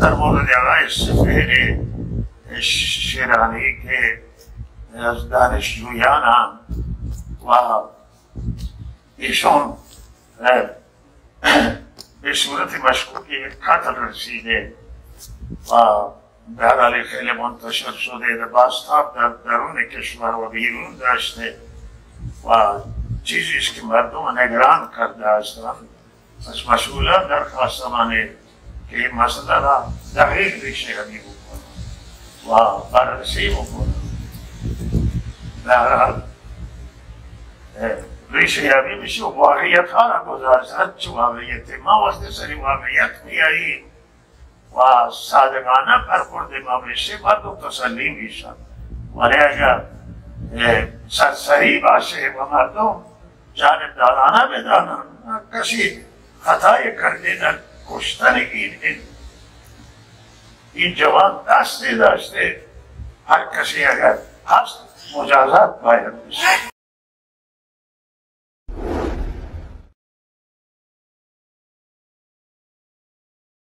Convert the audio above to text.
در مورد آقای سفیر شیرانی که از دانشجویان هم و ایشون به صورت مشکوکی قتل رسیده و در حال خیلی منتشر شده و بازتاب در درون کشور و بیرون داشته و چیزی است که مردم نگران کرده هستند. از مسئولان درخواست منه که این مسئله را دقیق ریشه یابی بکنند و بررسی بکنند. در حال ریشه یابی میشه و واقعیت ها را گزارشند. چه واقعیتی؟ ما وقتی سری واقعیت میاییم و صادقانه برخورد ما بشه مردم تسلی میشن، ولی اگر سرسری باشه و مردم جانبدارانه بدانن کسی خطای کرده در کشتن این جوان دستی داشته، هر کسی اگر هست مجازات باید بشه.